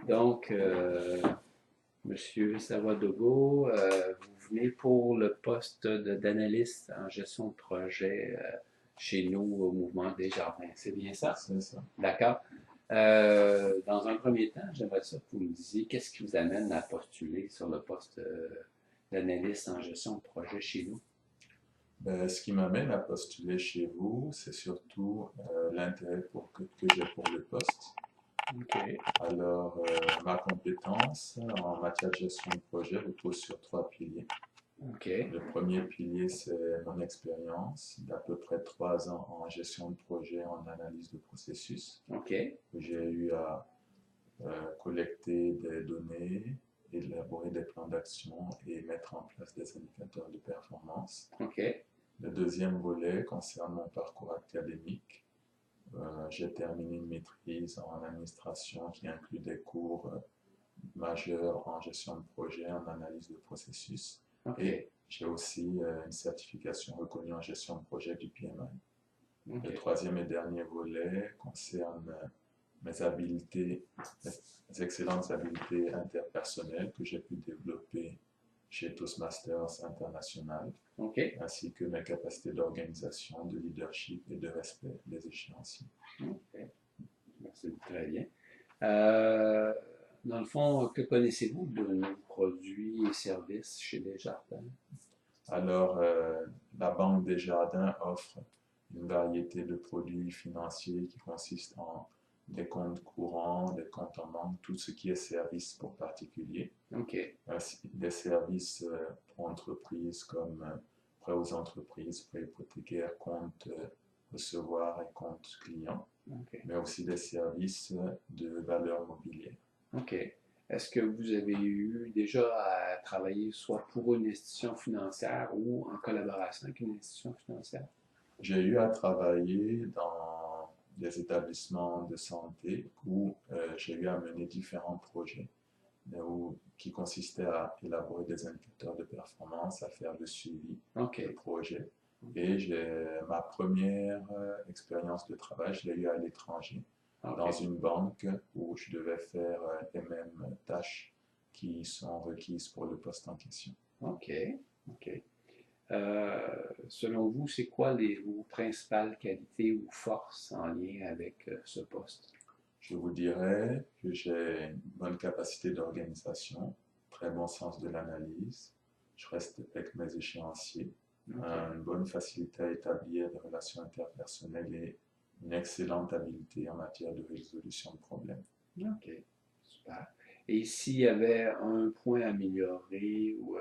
Donc, Monsieur Sawadogo, vous venez pour le poste d'analyste en gestion de projet chez nous au Mouvement des Jardins. C'est bien ça? C'est ça. D'accord. Dans un premier temps, j'aimerais ça que vous me disiez qu'est-ce qui vous amène à postuler sur le poste d'analyste en gestion de projet chez nous? Ce qui m'amène à postuler chez vous, c'est surtout l'intérêt que j'ai pour le poste. OK. Alors, ma compétence en matière de gestion de projet repose sur trois piliers. OK. Le premier pilier, c'est mon expérience d'à peu près 3 ans en gestion de projet, en analyse de processus. OK. J'ai eu à collecter des données, élaborer des plans d'action et mettre en place des indicateurs de performance. OK. Le deuxième volet concerne mon parcours académique. J'ai terminé une maîtrise en administration qui inclut des cours majeurs en gestion de projet, en analyse de processus. OK. Et j'ai aussi une certification reconnue en gestion de projet du PMI. OK. Le troisième et dernier volet concerne mes habiletés, mes excellentes habiletés interpersonnelles que j'ai pu développer chez Toastmasters International, OK. ainsi que mes capacités d'organisation, de leadership et de respect des échéanciers. OK. Merci, très bien. Dans le fond, que connaissez-vous de nos produits et services chez Desjardins? Alors, la Banque Desjardins offre une variété de produits financiers qui consistent en des comptes courants, des comptes en banque, tout ce qui est service pour particuliers. OK. Ainsi, des services pour entreprises comme prêts aux entreprises, prêts hypothécaires, comptes recevoir et comptes clients, OK. mais aussi des services de valeur mobilière. OK. Est-ce que vous avez eu déjà à travailler soit pour une institution financière ou en collaboration avec une institution financière? J'ai eu à travailler dans des établissements de santé où j'ai eu à mener différents projets qui consistaient à élaborer des indicateurs de performance, à faire le suivi OK. de projets. Et ma première expérience de travail, je l'ai eu à l'étranger, dans OK. une banque où je devais faire les mêmes tâches qui sont requises pour le poste en question. OK. OK. Selon vous, c'est quoi vos principales qualités ou forces en lien avec ce poste? Je vous dirais que j'ai une bonne capacité d'organisation, très bon sens de l'analyse, je respecte mes échéanciers, OK. une bonne facilité à établir des relations interpersonnelles et une excellente habileté en matière de résolution de problèmes. OK. Super. Et s'il y avait un point amélioré ou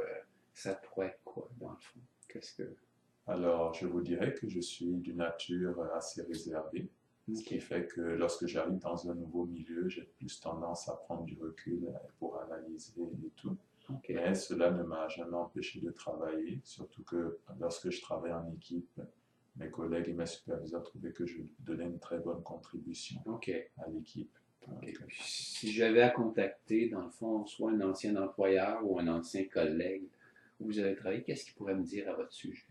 ça pourrait être quoi, dans le fond? Qu'est-ce que. Alors, je vous dirais que je suis d'une nature assez réservée, ce qui OK. fait que lorsque j'arrive dans un nouveau milieu, j'ai plus tendance à prendre du recul pour analyser et tout. OK. Mais cela ne m'a jamais empêché de travailler, surtout que lorsque je travaille en équipe, mes collègues et mes superviseurs trouvaient que je donnais une très bonne contribution OK. à l'équipe. OK. Puis si j'avais à contacter, dans le fond, soit un ancien employeur ou un ancien collègue où vous avez travaillé, qu'est-ce qu'il pourrait me dire à votre sujet?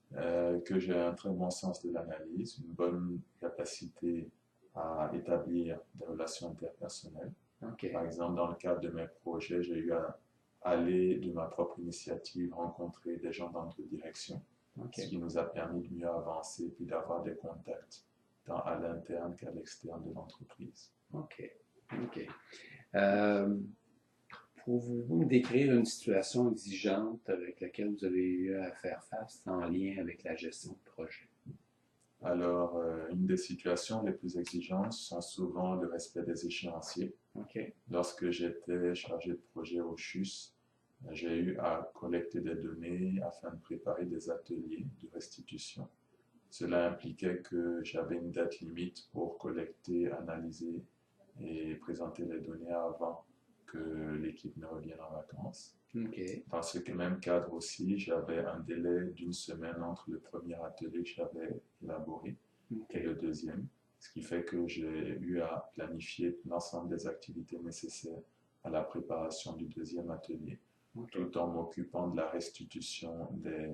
Que j'ai un très bon sens de l'analyse, une bonne capacité à établir des relations interpersonnelles. OK. Par exemple, dans le cadre de mes projets, j'ai eu à aller de ma propre initiative rencontrer des gens dans d'autres directions, OK. ce qui nous a permis de mieux avancer puis d'avoir des contacts tant à l'interne qu'à l'externe de l'entreprise. OK. OK. Euh, Pouvez-vous me décrire une situation exigeante avec laquelle vous avez eu à faire face en lien avec la gestion de projet? Alors, une des situations les plus exigeantes sont souvent le respect des échéanciers. OK. Lorsque j'étais chargé de projet au CHUS, j'ai eu à collecter des données afin de préparer des ateliers de restitution. Cela impliquait que j'avais une date limite pour collecter, analyser et présenter les données avant que l'équipe ne revienne en vacances. OK. Dans ce même cadre aussi, j'avais un délai d'une semaine entre le premier atelier que j'avais élaboré et OK. le deuxième, ce qui fait que j'ai eu à planifier l'ensemble des activités nécessaires à la préparation du deuxième atelier, OK. tout en m'occupant de la restitution des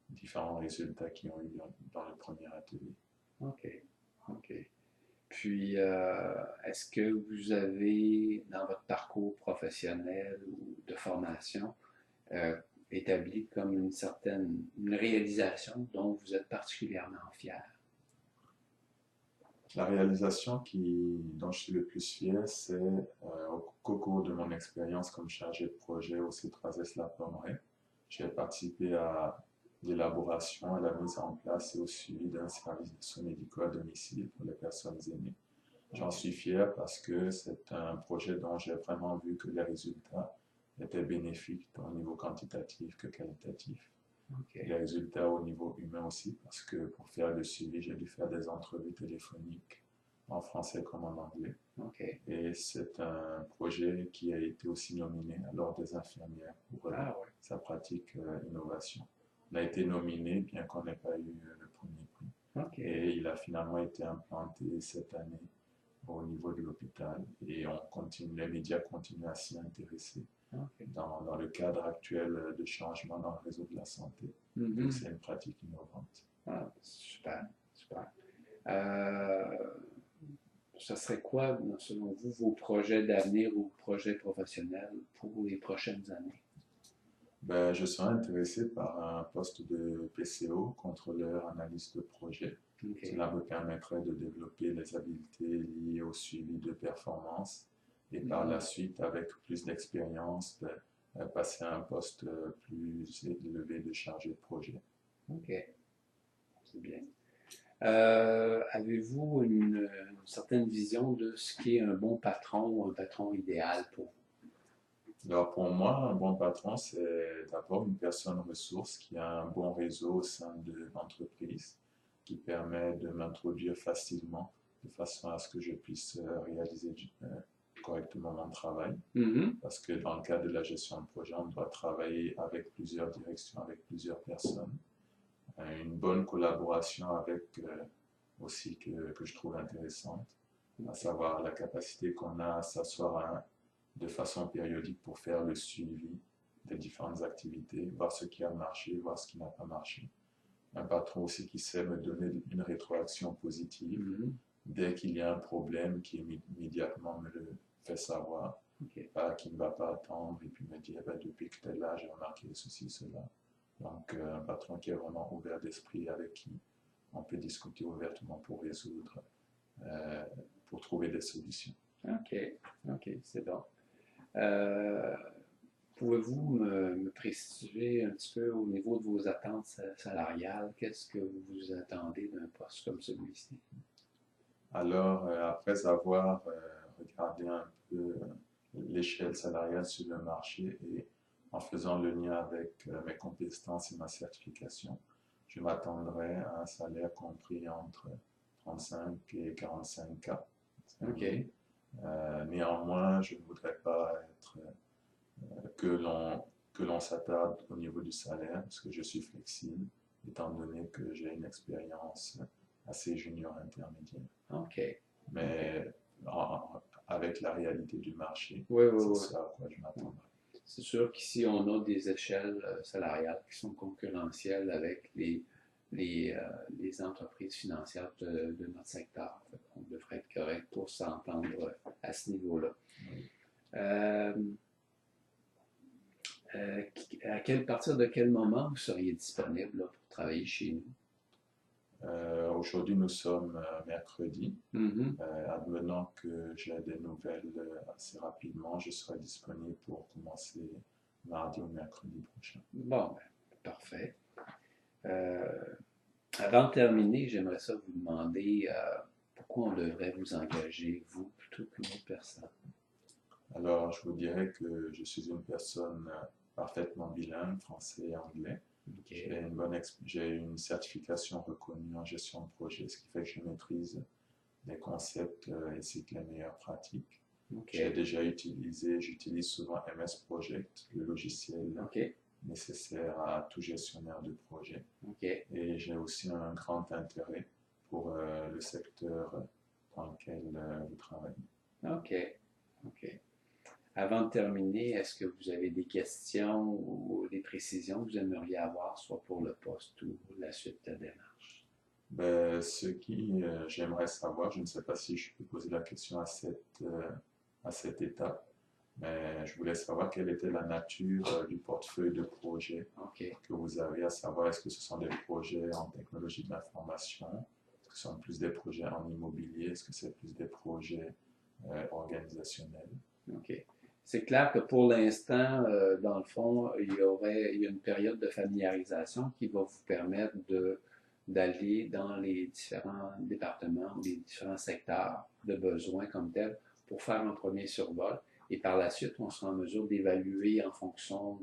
différents résultats qui ont eu dans le premier atelier. OK. OK. Puis, est-ce que vous avez, dans votre parcours professionnel ou de formation, euh, établi comme une réalisation dont vous êtes particulièrement fier? La réalisation dont je suis le plus fier, c'est qu'au cours de mon expérience comme chargé de projet au C3S La Pommeraye, j'ai participé à l'élaboration, à la mise en place et au suivi d'un service de soins médicaux à domicile pour les personnes aînées. J'en suis fier parce que c'est un projet dont j'ai vraiment vu que les résultats étaient bénéfiques tant au niveau quantitatif que qualitatif. OK. Les résultats au niveau humain aussi, parce que pour faire le suivi, j'ai dû faire des entrevues téléphoniques en français comme en anglais. OK. Et c'est un projet qui a été aussi nominé à l'Ordre des infirmières pour Ah ouais. sa pratique innovation. On a été nominé, bien qu'on n'ait pas eu le premier prix. OK. Et il a finalement été implanté cette année au niveau de l'hôpital et les médias continuent à s'y intéresser OK. dans le cadre actuel de changement dans le réseau de la santé. Donc Mhm. c'est une pratique innovante. Ah, super, super. Euh, Ce serait quoi, selon vous, vos projets d'avenir ou projets professionnels pour les prochaines années? Ben, je serais intéressé par un poste de PCO, contrôleur analyste de projet. OK. Cela me permettrait de développer les habiletés liées au suivi de performance et par la Mhm. suite, avec plus d'expérience, passer à un poste plus élevé de chargé de projet. OK, c'est bien. Avez-vous une certaine vision de ce qui est un bon patron ou un patron idéal pour vous? Alors pour moi, un bon patron, c'est d'abord une personne ressource qui a un bon réseau au sein de l'entreprise, qui permet de m'introduire facilement de façon à ce que je puisse réaliser correctement mon travail. Mhm. Parce que dans le cadre de la gestion de projet, on doit travailler avec plusieurs directions, avec plusieurs personnes. Une bonne collaboration avec aussi que je trouve intéressante, à savoir la capacité qu'on a à s'asseoir de façon périodique pour faire le suivi des différentes activités, voir ce qui a marché, voir ce qui n'a pas marché. Un patron aussi qui sait me donner une rétroaction positive Mhm. dès qu'il y a un problème, qui immédiatement me le fait savoir, OK. pas qui ne va pas attendre et puis me dire eh ben, depuis que tu es là, j'ai remarqué ceci, cela. Donc un patron qui est vraiment ouvert d'esprit, avec qui on peut discuter ouvertement pour résoudre, euh, pour trouver des solutions. OK, OK, c'est bon. Euh, Pouvez-vous me préciser un petit peu au niveau de vos attentes salariales, qu'est-ce que vous attendez d'un poste comme celui-ci? Alors, après avoir regardé un peu l'échelle salariale sur le marché et en faisant le lien avec mes compétences et ma certification, je m'attendrais à un salaire compris entre 35 et 45 K. OK, Néanmoins, je ne voudrais pas être que l'on s'attarde au niveau du salaire, parce que je suis flexible, étant donné que j'ai une expérience assez junior intermédiaire. OK, OK. Mais avec la réalité du marché, Oui, oui, c'est oui. ça à quoi je m'attendrai. C'est sûr qu'ici, on a des échelles salariales qui sont concurrentielles avec les, euh, les entreprises financières de notre secteur. En fait, on devrait être correct pour s'entendre à ce niveau-là. Oui. Euh, à partir de quel moment vous seriez disponible là, pour travailler chez nous? Aujourd'hui, nous sommes mercredi. Mhm. Advenant que j'ai des nouvelles assez rapidement, je serai disponible pour commencer mardi ou mercredi prochain. Bon, ben, parfait. Euh, Avant de terminer, j'aimerais ça vous demander pourquoi on devrait vous engager, vous, plutôt qu'une autre personne. Alors, je vous dirais que je suis une personne parfaitement bilingue, français et anglais. OK. J'ai une certification reconnue en gestion de projet, ce qui fait que je maîtrise les concepts ainsi que les meilleures pratiques. OK. J'utilise souvent MS Project, le logiciel OK. nécessaire à tout gestionnaire de projet. OK. Et j'ai aussi un grand intérêt pour le secteur dans lequel vous travaillez. OK. OK. Avant de terminer, est-ce que vous avez des questions ou des précisions que vous aimeriez avoir, soit pour le poste ou la suite de la démarche? Ben, ce qui, j'aimerais savoir, je ne sais pas si je peux poser la question à cette étape, mais je voulais savoir quelle était la nature du portefeuille de projets OK. que vous avez, à savoir est-ce que ce sont des projets en technologie de l'information, est-ce que ce sont plus des projets en immobilier, est-ce que c'est plus des projets organisationnels? OK. C'est clair que pour l'instant, dans le fond, il y a une période de familiarisation qui va vous permettre d'aller dans les différents départements, les différents secteurs de besoins comme tel pour faire un premier survol. Et par la suite, on sera en mesure d'évaluer en fonction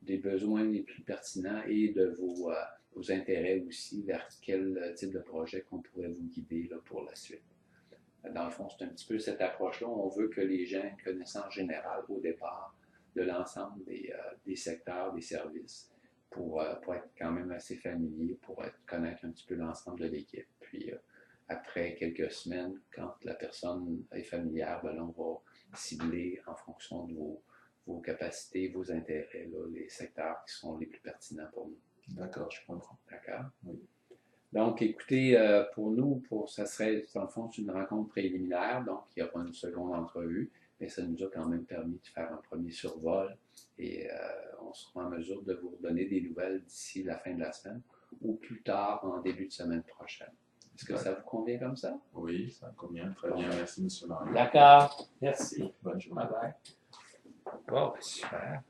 des besoins les plus pertinents et de vos intérêts aussi vers quel type de projet qu'on pourrait vous guider là, pour la suite. Dans le fond, c'est un petit peu cette approche-là. On veut que les gens aient une connaissance générale au départ de l'ensemble des secteurs, des services, pour être quand même assez familier, pour connaître un petit peu l'ensemble de l'équipe. Puis, après quelques semaines, quand la personne est familière, ben là, on va cibler en fonction de vos capacités, vos intérêts, là, les secteurs qui sont les plus pertinents pour nous. D'accord, je comprends. D'accord? Oui. Donc, écoutez, pour nous, ça serait, dans le fond, une rencontre préliminaire, donc il n'y a pas une seconde entrevue, mais ça nous a quand même permis de faire un premier survol et on sera en mesure de vous donner des nouvelles d'ici la fin de la semaine ou plus tard en début de semaine prochaine. Est-ce que ça vous convient comme ça? Oui, ça me convient. Très bien, merci, M. Mario. D'accord, merci. Bonne journée. Bye bye. Bon, super.